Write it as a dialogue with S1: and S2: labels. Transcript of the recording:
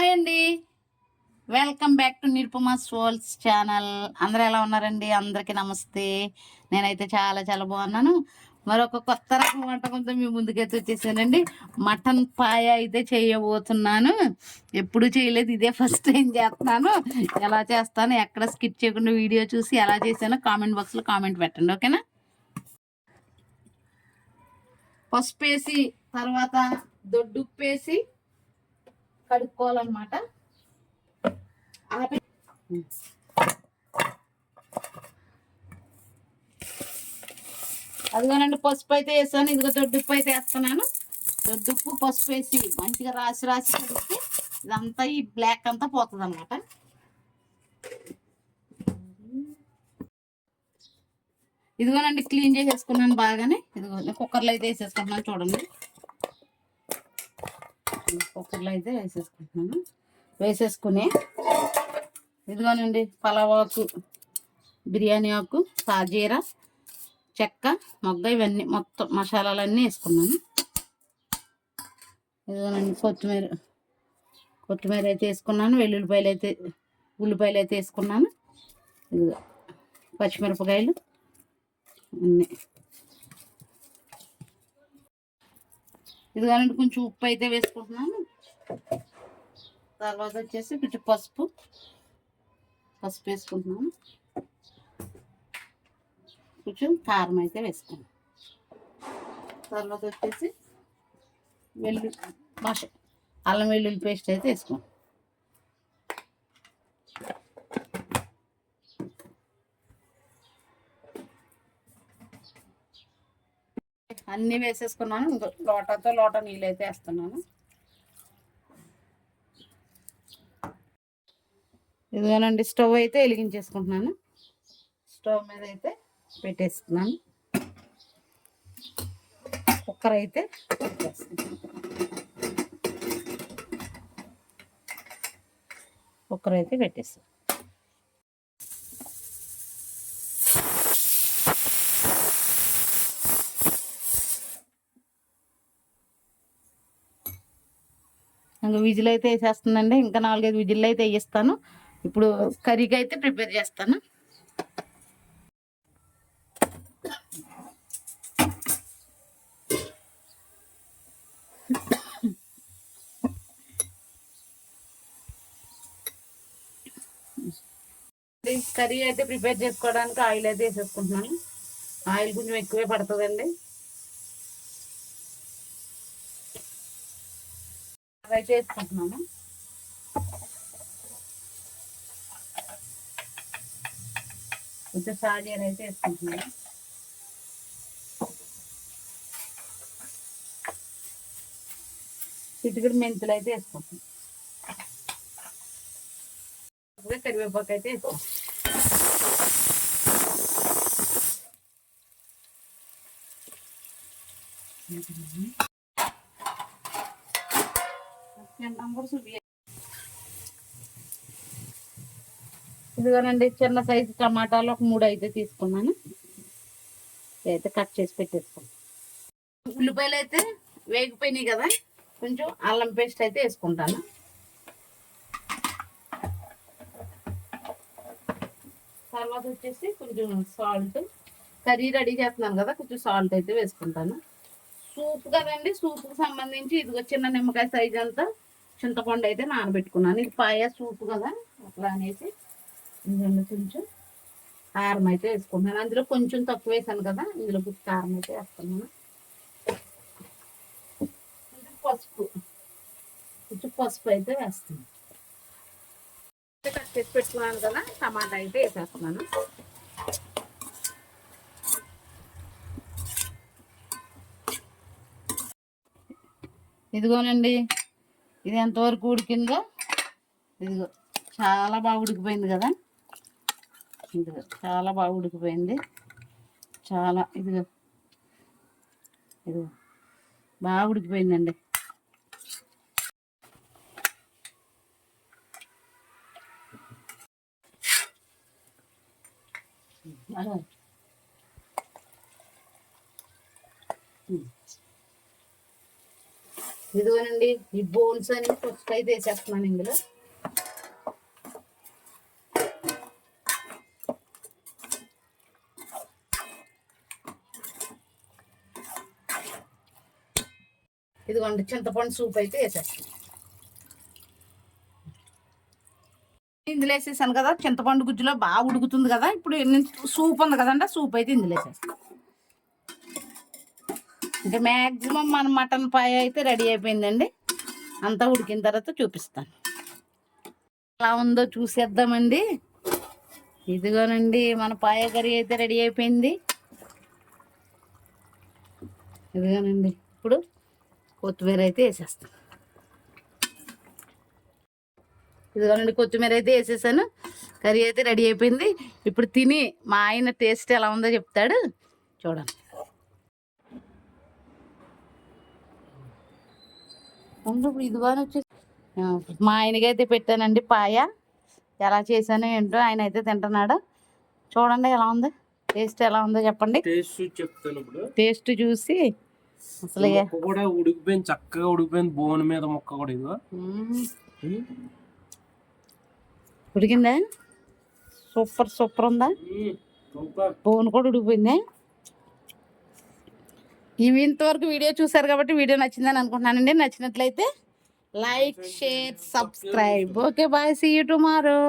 S1: Hi అండి, welcome back to Nirupama's worlds channel. అందరూ ఎలా ఉన్నారండి? అందరికీ నమస్తే. నేనైతే చాలా చాలా బాగున్నాను. మరొక కొత్త రకం వంటకంతో మీ ముందుకైతే వచ్చేసానండి. మటన్ పాయ అయితే చేయబోతున్నాను. ఎప్పుడు చేయలేదు, ఇదే ఫస్ట్ టైం చేస్తున్నాను. ఎలా చేస్తాను, ఎక్కడ స్కిప్ చేయకుండా వీడియో చూసి ఎలా చేశానో కామెంట్ బాక్స్లో కామెంట్ పెట్టండి, ఓకేనా? పసుపు వేసి తర్వాత దొడ్డుప్పు వేసి కడుక్కోవాలన్నమాట. అదిగోనండి, పసుపు అయితే వేసాను. ఇదిగో దొడ్డుప్పు అయితే వేస్తున్నాను. దొడ్డుప్పు పసుపు వేసి మంచిగా రాసి రాసి కడిగితే ఇదంతా ఈ బ్లాక్ అంతా పోతుంది అనమాట. ఇదిగోనండి, క్లీన్ చేసేసుకున్నాను బాగానే. ఇదిగో కుక్కర్లో అయితే వేసేసుకుంటున్నాను, చూడండి. కుక్కర్లో అయితే వేసేసుకుని ఇదిగోనండి, పలావాకు, బిర్యానీ ఆకు, సాజీరా, చెక్క, మొగ్గ, ఇవన్నీ మొత్తం మసాలాలన్నీ వేసుకున్నాను. ఇదిగోనండి, కొత్తిమీర అయితే వేసుకున్నాను. ఉల్లిపాయలు అయితే వేసుకున్నాను. ఇదిగో పచ్చిమిరపకాయలు అన్నీ. ఇదిగోనండి, కొంచెం ఉప్పు అయితే వేసుకుంటున్నాను. తర్వాత వచ్చేసి కొంచెం పసుపు వేసుకుంటున్నాను. కొంచెం కారం అయితే వేసుకున్నాను. తర్వాత వచ్చేసి అల్లం వెల్లుల్లి పేస్ట్ అయితే వేసుకున్నాను. అన్నీ వేసేసుకున్నాను. లోటా నీళ్ళు అయితే వేస్తున్నాను. ఇదిగోనండి, స్టవ్ అయితే వెలిగించేసుకుంటున్నాను. స్టవ్ మీద అయితే పెట్టేస్తున్నాను. కుక్కర్ అయితే పెట్టేస్తాను. ఇంకా విజిల్ అయితే వేసేస్తుందండి. ఇంకా 4-5 విజిల్ అయితే వేయిస్తాను. ఇప్పుడు కర్రీకి అయితే ప్రిపేర్ చేస్తాను. కర్రీ అయితే ప్రిపేర్ చేసుకోవడానికి ఆయిల్ అయితే వేసేసుకుంటున్నాను. ఆయిల్ కొంచెం ఎక్కువే పడుతుందండి. అయితే వేసుకుంటున్నాను. కొంచెం సాజీరా అయితే వేసుకుంటున్నాను. చిటికెడు మెంతులు అయితే వేసుకుంటున్నాను. కరివేపాకు అయితే వేసుకుంటాను. ఇదిగోనండి, చిన్న సైజు టమాటాలు ఒక 3 అయితే తీసుకున్నాను. అయితే కట్ చేసి పెట్టేసుకున్నాను. ఉల్లిపాయలు అయితే వేగిపోయినాయి కదా, కొంచెం అల్లం పేస్ట్ అయితే వేసుకుంటాను. తర్వాత వచ్చేసి కొంచెం సాల్ట్, కర్రీ రెడీ చేస్తున్నాను కదా, కొంచెం సాల్ట్ అయితే వేసుకుంటాను. సూప్ కదండి, సూప్కి సంబంధించి ఇదిగో చిన్న నిమ్మకాయ సైజ్ అంతా చింతపండు అయితే నానబెట్టుకున్నాను. ఇది పాయ సూప్ కదా, అట్లా అనేసి ఇందులో కొంచెం కారం అయితే వేసుకుంటున్నాను. అందులో కొంచెం తక్కువ వేసాను కదా, ఇందులో కొంచెం కారం అయితే వేస్తున్నాను. కొంచెం పసుపు అయితే వేస్తున్నాను. కట్ చేసి పెట్టుకున్నాను కదా, టమాటా అయితే వేసేస్తున్నాను. ఇదిగోనండి, ఇది ఎంతవరకు ఉడికిందో, ఇదిగో చాలా బాగా ఉడికిపోయింది కదా. ఇదిగో చాలా బాగా ఉడికిపోయింది. ఇదిగో బాగా ఉడికిపోయిందండి. ఇదిగోనండి ఈ బోన్స్ అని ఫస్ట్ అయితే వేసేస్తున్నాను ఇందులో. ఇదిగోండి చింతపండు సూప్ అయితే వేసేస్తాను. ఇందులో వేసేసాను కదా, చింతపండు గుజ్జులో బాగా ఉడుకుతుంది కదా. ఇప్పుడు సూప్ ఉంది కదండి, సూప్ అయితే ఇందులో వేసేస్తాను. ఇంకా మ్యాక్సిమం మన మటన్ పాయ అయితే రెడీ అయిపోయిందండి. అంతా ఉడికిన తర్వాత చూపిస్తాను ఎలా ఉందో చూసేద్దామండి. ఇదిగోనండి మన పాయ కర్రీ అయితే రెడీ అయిపోయింది. ఇదిగోనండి ఇప్పుడు కొత్తిమీర అయితే వేసేస్తాను. ఇదిగోనండి కొత్తిమీర అయితే వేసేసాను. కర్రీ అయితే రెడీ అయిపోయింది. ఇప్పుడు తిని మా ఆయన టేస్ట్ ఎలా ఉందో చెప్తాడు, చూడండి. ఇదిగోని వచ్చేసి మా ఆయనకైతే పెట్టానండి పాయ. ఎలా చేశానో ఏంటో ఆయన అయితే తింటున్నాడు. చూడండి ఎలా ఉంది, టేస్ట్ ఎలా ఉందో చెప్పండి. టేస్ట్ చూసి అసలు
S2: కూడా ఉడికిపోయింది, చక్కగా ఉడికిపోయింది. బోన్ మీద ముక్క కూడా ఇదిగో
S1: ఉడికిందా, సూపర్ సూపర్ ఉందా. బోన్ కూడా ఉడికిపోయిందా. ఇవి ఇంతవరకు వీడియో చూసారు కాబట్టి వీడియో నచ్చిందని అనుకుంటున్నానండి. నచ్చినట్లయితే like, share, subscribe. Okay bye, see you tomorrow.